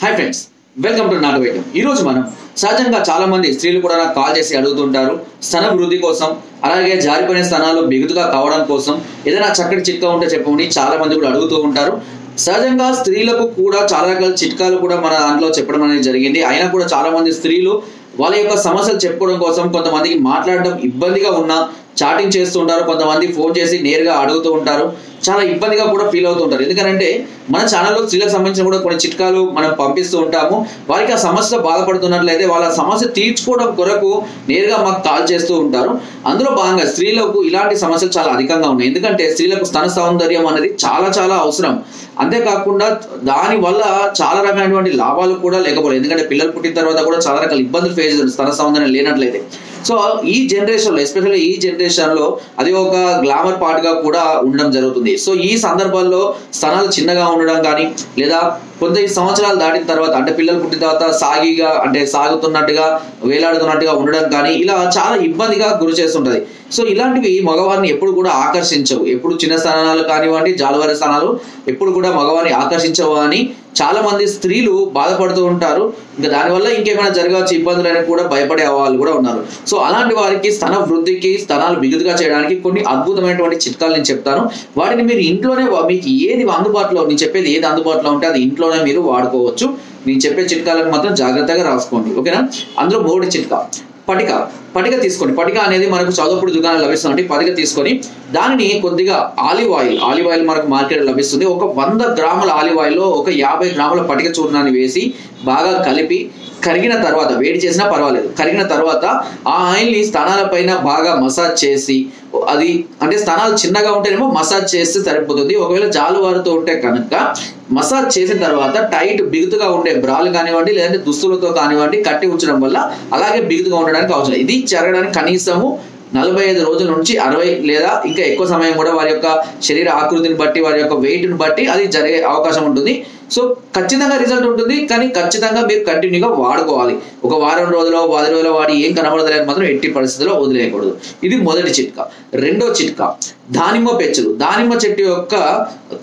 Hi friends, welcome to నాటు వైద్యం. ఈరోజు మనం సహజంగా చాలా మంది స్త్రీలు కూడా నాకు కాల్ చేసి అడుగుతుంటారు స్తన వృద్ధి కోసం, అలాగే జారిపోయిన స్తనాలు బిగుతుగా కావడం కోసం ఏదైనా చక్కటి చిట్కా ఉంటే చెప్పమని చాలా మంది కూడా అడుగుతూ ఉంటారు. సహజంగా స్త్రీలకు కూడా చాలా రకాల చిట్కాలు కూడా మన దాంట్లో చెప్పడం అనేది జరిగింది. అయినా కూడా చాలా మంది స్త్రీలు వాళ్ళ యొక్క సమస్యలు చెప్పుకోవడం కోసం కొంతమందికి మాట్లాడడం ఇబ్బందిగా ఉన్నా చాటింగ్ చేస్తూ ఉంటారు, కొంతమంది ఫోన్ చేసి నేరుగా అడుగుతూ ఉంటారు, చాలా ఇబ్బందిగా కూడా ఫీల్ అవుతూ ఉంటారు. ఎందుకంటే మన ఛానల్లో స్త్రీలకు సంబంధించిన కూడా కొన్ని చిట్కాలు మనం పంపిస్తూ ఉంటాము. వారికి ఆ సమస్య బాధపడుతున్నట్లయితే వాళ్ళ సమస్య తీర్చుకోవడం కొరకు నేరుగా మాకు కాల్ చేస్తూ ఉంటారు. అందులో భాగంగా స్త్రీలకు ఇలాంటి సమస్యలు చాలా అధికంగా ఉన్నాయి. ఎందుకంటే స్త్రీలకు స్తన సౌందర్యం అనేది చాలా చాలా అవసరం. అంతేకాకుండా దాని వల్ల చాలా రకమైనటువంటి లాభాలు కూడా లేకపోలేదు. ఎందుకంటే పిల్లలు పుట్టిన తర్వాత కూడా చాలా రకాల ఇబ్బందులు ఫేస్ చేస్తారు స్తన సౌందర్యం లేనట్లయితే. సో ఈ జనరేషన్లో, ఎస్పెషల్లీ ఈ జనరేషన్లో అది ఒక గ్లామర్ పార్ట్గా కూడా ఉండడం జరుగుతుంది. సో ఈ సందర్భాల్లో స్తనాలు చిన్నగా ఉండడం కానీ, లేదా కొంత సంవత్సరాలు దాటిన తర్వాత అంటే పిల్లలు పుట్టిన తర్వాత సాగిగా అంటే సాగుతున్నట్టుగా వేలాడుతున్నట్టుగా ఉండడం కానీ ఇలా చాలా ఇబ్బందిగా గురి చేస్తుంటది. సో ఇలాంటివి మగవారిని ఎప్పుడు కూడా ఆకర్షించవు. ఎప్పుడు చిన్న స్థానాలు కానివ్వండి, జాలువారి స్థానాలు ఎప్పుడు కూడా మగవారిని ఆకర్షించవు అని చాలా మంది స్త్రీలు బాధపడుతూ ఉంటారు. ఇంకా దానివల్ల ఇంకేమైనా జరగవచ్చు ఇబ్బందులని కూడా భయపడే వాళ్ళు కూడా ఉన్నారు. సో అలాంటి వారికి స్తన వృద్ధికి, స్తనాలు బిగుతుగా చేయడానికి కొన్ని అద్భుతమైనటువంటి చిట్కాలు నేను చెప్తాను. వాటిని మీరు ఇంట్లోనే మీకు ఏది అందుబాటులో, నేను చెప్పేది ఏది అందుబాటులో ఉంటే అది ఇంట్లోనే మీరు వాడుకోవచ్చు. నేను చెప్పే చిట్కాలను మాత్రం జాగ్రత్తగా రాసుకోండి, ఓకేనా? అందులో మొదటి చిట్కా పటిక తీసుకోండి. పటిక అనేది మనకు చౌదప్పుడు దుకాణాలు లభిస్తుంది. పటిక తీసుకొని దానిని కొద్దిగా ఆలివ్ ఆయిల్ మనకు మార్కెట్ లభిస్తుంది. ఒక 100 గ్రాముల ఆలివ్ ఆయిల్లో ఒక 50 గ్రాముల పటిక చూర్ణాన్ని వేసి బాగా కలిపి కరిగిన తర్వాత, వేడి చేసినా పర్వాలేదు, కరిగిన తర్వాత ఆ ఆయిల్ని స్తనాల పైన బాగా మసాజ్ చేసి, అది అంటే స్తనాలు చిన్నగా ఉంటేనేమో మసాజ్ చేస్తే సరిపోతుంది. ఒకవేళ జాలువారుతో ఉంటే కనుక మసాజ్ చేసిన తర్వాత టైట్ బిగుతుగా ఉండే బ్రాలు కానివ్వండి, లేదంటే దుస్తులతో కానివ్వండి కట్టి ఉంచడం వల్ల అలాగే బిగుతుగా ఉండడానికి అవసరం. ఇది జరగడానికి కనీసము 45 రోజుల నుంచి 60 లేదా ఇంకా ఎక్కువ సమయం కూడా వారి యొక్క శరీర ఆకృతిని బట్టి, వారి యొక్క వెయిట్ని బట్టి అది జరిగే అవకాశం ఉంటుంది. సో ఖచ్చితంగా రిజల్ట్ ఉంటుంది, కానీ ఖచ్చితంగా మీరు కంటిన్యూగా వాడుకోవాలి. ఒక వారం రోజులు 10 రోజులు వాడి ఏం కనబడదని మాత్రం ఎట్టి పరిస్థితుల్లో వదిలేయకూడదు. ఇది మొదటి చిట్కా. రెండో చిట్కా దానిమ్మ పెచ్చులు. దానిమ్మ చెట్టు యొక్క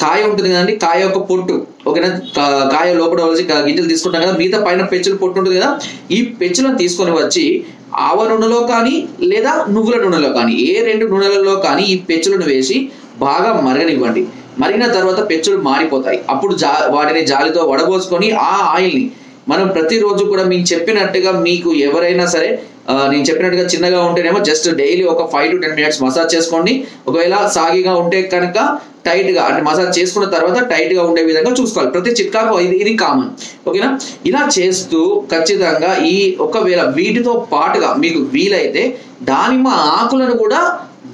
కాయ ఉంటుంది కదండి, కాయ యొక్క పొట్టు, ఓకేనా? కాయ లోపల వచ్చి గింజలు తీసుకుంటాం కదా, మిగతా పైన పెచ్చులు పొట్టు ఉంటుంది కదా, ఈ పెచ్చులను తీసుకొని వచ్చి ఆవ నూనెలో కానీ లేదా నువ్వుల నూనెలో కానీ, ఏ 2 నూనెలలో కానీ ఈ పెచ్చులను వేసి బాగా మరగనివ్వండి. మరిగిన తర్వాత పెచ్చులు మారిపోతాయి. అప్పుడు వాటిని జాలితో వడబోసుకొని ఆ ఆయిల్ని మనం ప్రతిరోజు కూడా మీకు చెప్పినట్టుగా, మీకు ఎవరైనా సరే నేను చెప్పినట్టుగా చిన్నగా ఉంటేనేమో జస్ట్ డైలీ ఒక 5 to 10 minutes మసాజ్ చేసుకోండి. ఒకవేళ సాగిగా ఉంటే కనుక టైట్గా అంటే మసాజ్ చేసుకున్న తర్వాత టైట్గా ఉండే విధంగా చూసుకోవాలి. ప్రతి చిట్కాకు ఇది కామన్, ఓకేనా? ఇలా చేస్తూ ఖచ్చితంగా ఒకవేళ వీటితో పాటుగా మీకు వీలైతే దానిమ్మ ఆకులను కూడా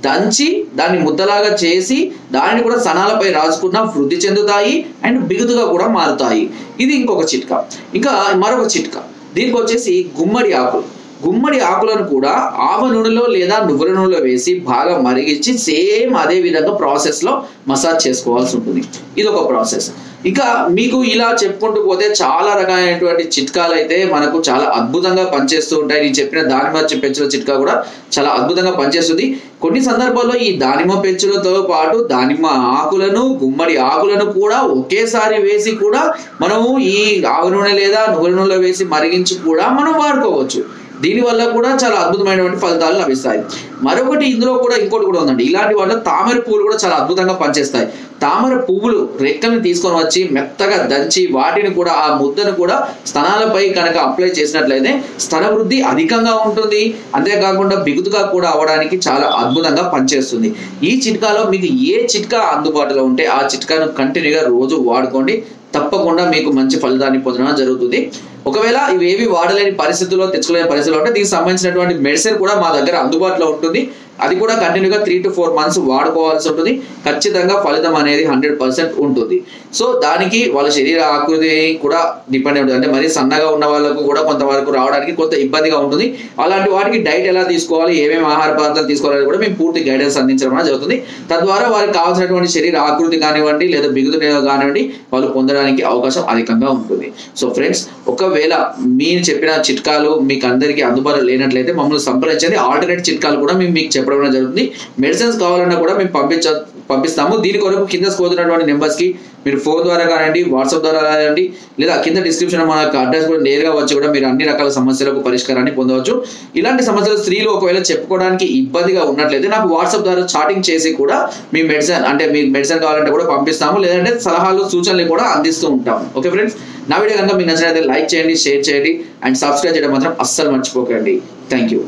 దంచి దాన్ని ముద్దలాగా చేసి దానిని కూడా స్తనాలపై రాసుకున్న వృద్ధి చెందుతాయి అండ్ బిగుతుగా కూడా మారుతాయి. ఇది ఇంకొక చిట్కా. ఇంకా మరొక చిట్కా, దీనికి వచ్చేసి గుమ్మడి ఆకులను కూడా ఆవ నూనెలో లేదా నువ్వుల నూనెలో వేసి బాగా మరిగించి సేమ్ అదే విధంగా ప్రాసెస్లో మసాజ్ చేసుకోవాల్సి ఉంటుంది. ఇది ఒక ప్రాసెస్. ఇంకా మీకు ఇలా చెప్పుకుంటూ పోతే చాలా రకాలైనటువంటి చిట్కాలు అయితే మనకు చాలా అద్భుతంగా పనిచేస్తూ ఉంటాయి. నేను చెప్పిన దానిమ్మ పెంచుల చిట్కా కూడా చాలా అద్భుతంగా పనిచేస్తుంది. కొన్ని సందర్భాల్లో ఈ దానిమ్మ పెంచులతో పాటు దానిమ్మ ఆకులను, గుమ్మడి ఆకులను కూడా ఒకేసారి వేసి కూడా మనము ఈ ఆవ నూనె లేదా నువ్వుల నూనెలో వేసి మరిగించి కూడా మనం వాడుకోవచ్చు. దీనివల్ల కూడా చాలా అద్భుతమైనటువంటి ఫలితాలు లభిస్తాయి. మరొకటి ఇందులో కూడా ఇంకోటి కూడా ఉందండి. ఇలాంటి వాటిలో తామర పువ్వులు కూడా చాలా అద్భుతంగా పనిచేస్తాయి. తామర పువ్వులు రెక్కలను తీసుకొని వచ్చి మెత్తగా దంచి వాటిని కూడా, ఆ ముద్దను కూడా స్తనాలపై కనుక అప్లై చేసినట్లయితే స్తన వృద్ధి అధికంగా ఉంటుంది. అంతేకాకుండా బిగుతుగా కూడా అవ్వడానికి చాలా అద్భుతంగా పనిచేస్తుంది. ఈ చిట్కాలో మీకు ఏ చిట్కా అందుబాటులో ఉంటే ఆ చిట్కాను కంటిన్యూగా రోజు వాడుకోండి. తప్పకుండా మీకు మంచి ఫలితాన్ని పొందడం జరుగుతుంది. ఒకవేళ ఇవేవి వాడలేని పరిస్థితుల్లో, తెచ్చుకోలేని పరిస్థితుల్లో ఉంటే దీనికి సంబంధించినటువంటి మెడిసిన్ కూడా మా దగ్గర అందుబాటులో ఉంటుంది. అది కూడా కంటిన్యూగా 3 to 4 months వాడుకోవాల్సి ఉంటుంది. ఖచ్చితంగా ఫలితం అనేది 100% ఉంటుంది. సో దానికి వాళ్ళ శరీర ఆకృతి కూడా డిపెండ్ ఉంటుంది. అంటే మరి సన్నగా ఉన్న వాళ్ళకు కూడా కొంతవరకు రావడానికి కొంత ఇబ్బందిగా ఉంటుంది. అలాంటి వాటికి డైట్ ఎలా తీసుకోవాలి, ఏమేమి ఆహార పదార్థాలు తీసుకోవాలని కూడా మేము పూర్తి గైడెన్స్ అందించడం జరుగుతుంది. తద్వారా వారికి కావాల్సినటువంటి శరీర ఆకృతి కానివ్వండి లేదా బిగుతు కానివ్వండి వాళ్ళు పొందడానికి అవకాశం అధికంగా ఉంటుంది. సో ఫ్రెండ్స్, ఒకవేళ మీరు చెప్పిన చిట్కాలు మీకు అందరికీ అందుబాటులో లేనట్లయితే మమ్మల్ని సంప్రదించండి. ఆల్టర్నేట్ చిట్కాలు కూడా మేము మీకు చెప్పడం జరుగుతుంది. మెడిసిన్స్ కావాలన్నా కూడా మేము పంపిస్తాము. దీని కొరకు కింద స్కోతున్నటువంటి నెంబర్స్కి మీరు ఫోన్ ద్వారా కానివ్వండి, వాట్సాప్ ద్వారా కానివ్వండి, లేదా కింద డిస్క్రిప్షన్ మన అడ్రస్ కూడా నేరుగా వచ్చి కూడా మీరు అన్ని రకాల సమస్యలకు పరిష్కారాన్ని పొందవచ్చు. ఇలాంటి సమస్యలు స్త్రీలు ఒకవేళ చెప్పుకోవడానికి ఇబ్బందిగా ఉన్నట్లయితే నాకు వాట్సాప్ ద్వారా చాటింగ్ చేసి కూడా మీ మెడిసిన్ అంటే మీకు మెడిసిన్ కావాలంటే కూడా పంపిస్తాము, లేదంటే సలహాలు సూచనలు కూడా అందిస్తూ ఉంటాము. ఓకే ఫ్రెండ్స్, నా వీడియో కనుక మీకు నచ్చినట్లయితే లైక్ చేయండి, షేర్ చేయండి అండ్ సబ్స్క్రైబ్ చేయడం మాత్రం అస్సలు మర్చిపోకండి. Thank you.